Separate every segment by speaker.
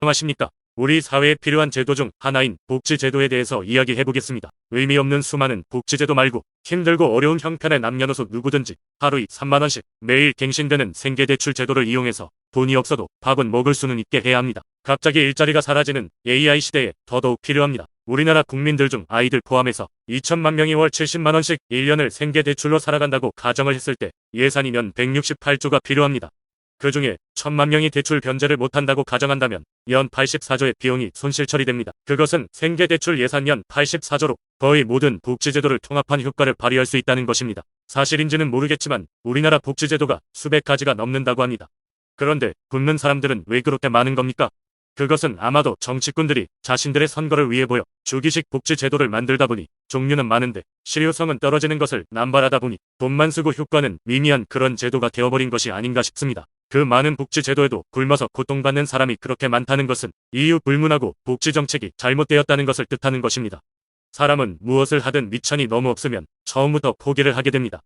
Speaker 1: 안녕하십니까. 우리 사회에 필요한 제도 중 하나인 복지제도에 대해서 이야기해보겠습니다. 의미 없는 수많은 복지제도 말고 힘들고 어려운 형편의 남녀노소 누구든지 하루에 3만원씩 매일 갱신되는 생계대출 제도를 이용해서 돈이 없어도 밥은 먹을 수는 있게 해야 합니다. 갑자기 일자리가 사라지는 AI 시대에 더더욱 필요합니다. 우리나라 국민들 중 아이들 포함해서 2천만 명이 월 70만원씩 1년을 생계대출로 살아간다고 가정을 했을 때 예산이면 168조가 필요합니다. 그 중에 1천만 명이 대출 변제를 못한다고 가정한다면 연 84조의 비용이 손실 처리됩니다. 그것은 생계대출 예산 연 84조로 거의 모든 복지제도를 통합한 효과를 발휘할 수 있다는 것입니다. 사실인지는 모르겠지만 우리나라 복지제도가 수백 가지가 넘는다고 합니다. 그런데 묻는 사람들은 왜 그렇게 많은 겁니까? 그것은 아마도 정치꾼들이 자신들의 선거를 위해 보여 주기식 복지제도를 만들다 보니 종류는 많은데 실효성은 떨어지는 것을 남발하다 보니 돈만 쓰고 효과는 미미한 그런 제도가 되어버린 것이 아닌가 싶습니다. 그 많은 복지제도에도 굶어서 고통받는 사람이 그렇게 많다는 것은 이유 불문하고 복지정책이 잘못되었다는 것을 뜻하는 것입니다. 사람은 무엇을 하든 미천이 너무 없으면 처음부터 포기를 하게 됩니다.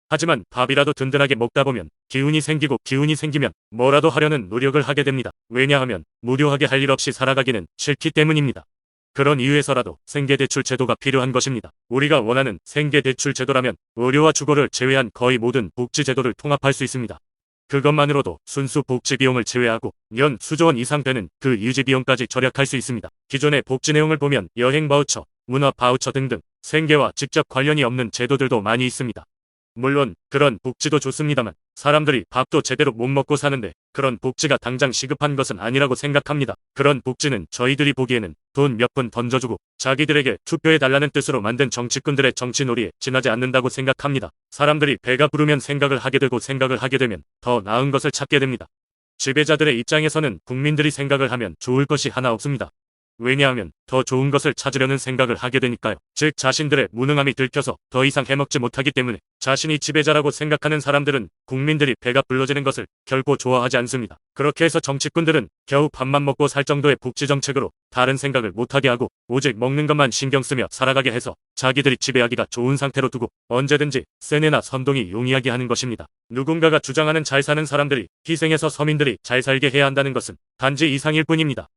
Speaker 1: 하지만 밥이라도 든든하게 먹다 보면 기운이 생기고 기운이 생기면 뭐라도 하려는 노력을 하게 됩니다. 왜냐하면 무료하게 할 일 없이 살아가기는 싫기 때문입니다. 그런 이유에서라도 생계대출 제도가 필요한 것입니다. 우리가 원하는 생계대출 제도라면 의료와 주거를 제외한 거의 모든 복지제도를 통합할 수 있습니다. 그것만으로도 순수 복지 비용을 제외하고 연 수조 원 이상 되는 그 유지 비용까지 절약할 수 있습니다. 기존의 복지 내용을 보면 여행 바우처, 문화 바우처 등등 생계와 직접 관련이 없는 제도들도 많이 있습니다. 물론 그런 복지도 좋습니다만 사람들이 밥도 제대로 못 먹고 사는데 그런 복지가 당장 시급한 것은 아니라고 생각합니다. 그런 복지는 저희들이 보기에는 돈 몇 푼 던져주고 자기들에게 투표해달라는 뜻으로 만든 정치꾼들의 정치놀이에 지나지 않는다고 생각합니다. 사람들이 배가 부르면 생각을 하게 되고 생각을 하게 되면 더 나은 것을 찾게 됩니다. 지배자들의 입장에서는 국민들이 생각을 하면 좋을 것이 하나 없습니다. 왜냐하면 더 좋은 것을 찾으려는 생각을 하게 되니까요. 즉 자신들의 무능함이 들켜서 더 이상 해먹지 못하기 때문에 자신이 지배자라고 생각하는 사람들은 국민들이 배가 불러지는 것을 결코 좋아하지 않습니다. 그렇게 해서 정치꾼들은 겨우 밥만 먹고 살 정도의 복지정책으로 다른 생각을 못하게 하고 오직 먹는 것만 신경 쓰며 살아가게 해서 자기들이 지배하기가 좋은 상태로 두고 언제든지 세뇌나 선동이 용이하게 하는 것입니다. 누군가가 주장하는 잘 사는 사람들이 희생해서 서민들이 잘 살게 해야 한다는 것은 단지 이상일 뿐입니다.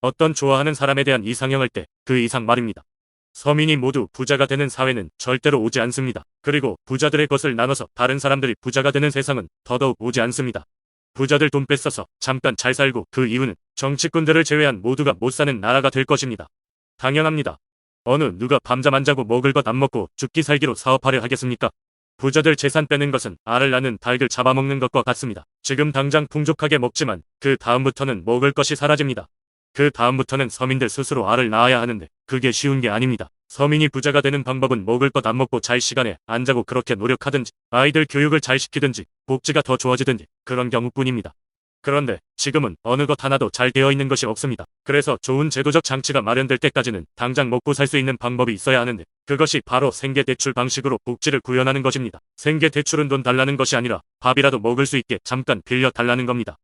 Speaker 1: 어떤 좋아하는 사람에 대한 이상형을 때 그 이상 말입니다. 서민이 모두 부자가 되는 사회는 절대로 오지 않습니다. 그리고 부자들의 것을 나눠서 다른 사람들이 부자가 되는 세상은 더더욱 오지 않습니다. 부자들 돈 뺏어서 잠깐 잘 살고 그 이유는 정치꾼들을 제외한 모두가 못 사는 나라가 될 것입니다. 당연합니다. 어느 누가 밤잠 안 자고 먹을 것 안 먹고 죽기 살기로 사업하려 하겠습니까? 부자들 재산 빼는 것은 알을 낳는 닭을 잡아먹는 것과 같습니다. 지금 당장 풍족하게 먹지만 그 다음부터는 먹을 것이 사라집니다. 그 다음부터는 서민들 스스로 알을 낳아야 하는데 그게 쉬운 게 아닙니다. 서민이 부자가 되는 방법은 먹을 것 안 먹고 잘 시간에 안 자고 그렇게 노력하든지 아이들 교육을 잘 시키든지 복지가 더 좋아지든지 그런 경우뿐입니다. 그런데 지금은 어느 것 하나도 잘 되어 있는 것이 없습니다. 그래서 좋은 제도적 장치가 마련될 때까지는 당장 먹고 살 수 있는 방법이 있어야 하는데 그것이 바로 생계대출 방식으로 복지를 구현하는 것입니다. 생계대출은 돈 달라는 것이 아니라 밥이라도 먹을 수 있게 잠깐 빌려 달라는 겁니다.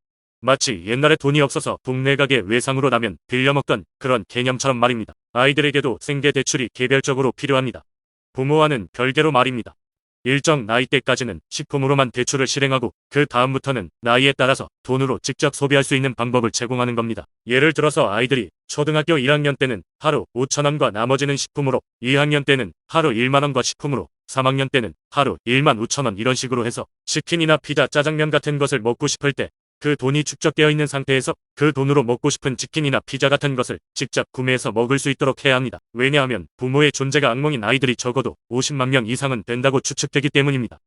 Speaker 1: 마치 옛날에 돈이 없어서 동네 가게 외상으로 라면 빌려 먹던 그런 개념처럼 말입니다. 아이들에게도 생계대출이 개별적으로 필요합니다. 부모와는 별개로 말입니다. 일정 나이대까지는 식품으로만 대출을 실행하고 그 다음부터는 나이에 따라서 돈으로 직접 소비할 수 있는 방법을 제공하는 겁니다. 예를 들어서 아이들이 초등학교 1학년 때는 하루 5,000원과 나머지는 식품으로, 2학년 때는 하루 1만원과 식품으로, 3학년 때는 하루 15,000원 이런 식으로 해서 치킨이나 피자, 짜장면 같은 것을 먹고 싶을 때 그 돈이 축적되어 있는 상태에서 그 돈으로 먹고 싶은 치킨이나 피자 같은 것을 직접 구매해서 먹을 수 있도록 해야 합니다. 왜냐하면 부모의 존재가 악몽인 아이들이 적어도 50만 명 이상은 된다고 추측되기 때문입니다.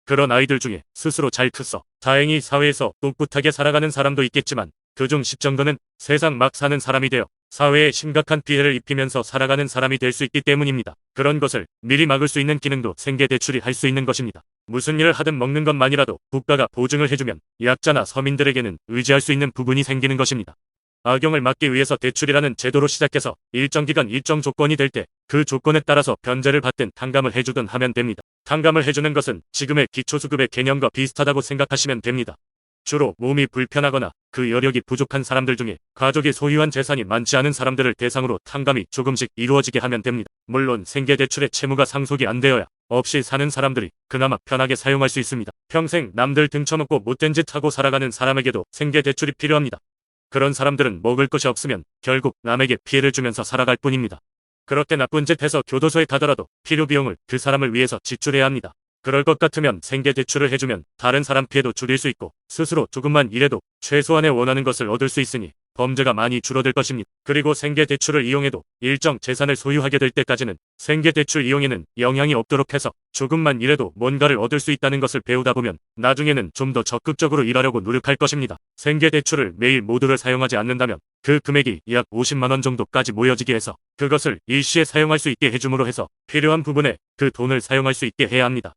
Speaker 1: 그런 아이들 중에 스스로 잘 컸어 다행히 사회에서 꿋꿋하게 살아가는 사람도 있겠지만 그중 10정도는 세상 막 사는 사람이 되어 사회에 심각한 피해를 입히면서 살아가는 사람이 될 수 있기 때문입니다. 그런 것을 미리 막을 수 있는 기능도 생계대출이 할 수 있는 것입니다. 무슨 일을 하든 먹는 것만이라도 국가가 보증을 해주면 약자나 서민들에게는 의지할 수 있는 부분이 생기는 것입니다. 악용을 막기 위해서 대출이라는 제도로 시작해서 일정 기간 일정 조건이 될 때 그 조건에 따라서 변제를 받든 탕감을 해주든 하면 됩니다. 탕감을 해주는 것은 지금의 기초수급의 개념과 비슷하다고 생각하시면 됩니다. 주로 몸이 불편하거나 그 여력이 부족한 사람들 중에 가족이 소유한 재산이 많지 않은 사람들을 대상으로 탕감이 조금씩 이루어지게 하면 됩니다. 물론 생계대출의 채무가 상속이 안 되어야 없이 사는 사람들이 그나마 편하게 사용할 수 있습니다. 평생 남들 등쳐먹고 못된 짓 하고 살아가는 사람에게도 생계대출이 필요합니다. 그런 사람들은 먹을 것이 없으면 결국 남에게 피해를 주면서 살아갈 뿐입니다. 그렇게 나쁜 짓 해서 교도소에 가더라도 필요 비용을 그 사람을 위해서 지출해야 합니다. 그럴 것 같으면 생계 대출을 해주면 다른 사람 피해도 줄일 수 있고 스스로 조금만 일해도 최소한의 원하는 것을 얻을 수 있으니 범죄가 많이 줄어들 것입니다. 그리고 생계 대출을 이용해도 일정 재산을 소유하게 될 때까지는 생계 대출 이용에는 영향이 없도록 해서 조금만 일해도 뭔가를 얻을 수 있다는 것을 배우다 보면 나중에는 좀 더 적극적으로 일하려고 노력할 것입니다. 생계 대출을 매일 모두를 사용하지 않는다면 그 금액이 약 50만 원 정도까지 모여지게 해서 그것을 일시에 사용할 수 있게 해줌으로 해서 필요한 부분에 그 돈을 사용할 수 있게 해야 합니다.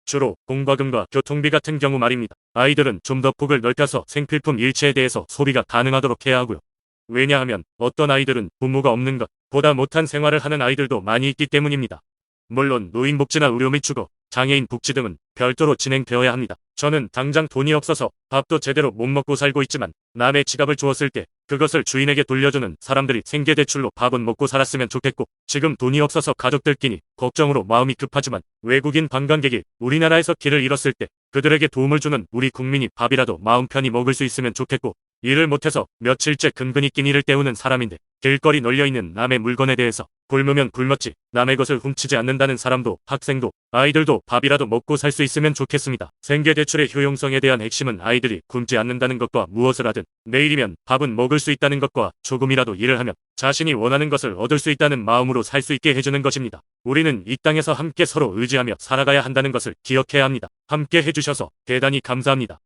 Speaker 1: 주로 공과금과 교통비 같은 경우 말입니다. 아이들은 좀 더 폭을 넓혀서 생필품 일체에 대해서 소비가 가능하도록 해야 하고요. 왜냐하면 어떤 아이들은 부모가 없는 것, 보다 못한 생활을 하는 아이들도 많이 있기 때문입니다. 물론 노인복지나 의료 및 주거, 장애인 복지 등은 별도로 진행되어야 합니다. 저는 당장 돈이 없어서 밥도 제대로 못 먹고 살고 있지만 남의 지갑을 주었을 때 그것을 주인에게 돌려주는 사람들이 생계대출로 밥은 먹고 살았으면 좋겠고, 지금 돈이 없어서 가족들끼리 걱정으로 마음이 급하지만 외국인 관광객이 우리나라에서 길을 잃었을 때 그들에게 도움을 주는 우리 국민이 밥이라도 마음 편히 먹을 수 있으면 좋겠고, 일을 못해서 며칠째 근근히 끼니를 때우는 사람인데 길거리 널려있는 남의 물건에 대해서 굶으면 굶었지 남의 것을 훔치지 않는다는 사람도, 학생도, 아이들도 밥이라도 먹고 살 수 있으면 좋겠습니다. 생계대출의 효용성에 대한 핵심은 아이들이 굶지 않는다는 것과 무엇을 하든 내일이면 밥은 먹을 수 있다는 것과 조금이라도 일을 하면 자신이 원하는 것을 얻을 수 있다는 마음으로 살 수 있게 해주는 것입니다. 우리는 이 땅에서 함께 서로 의지하며 살아가야 한다는 것을 기억해야 합니다. 함께 해주셔서 대단히 감사합니다.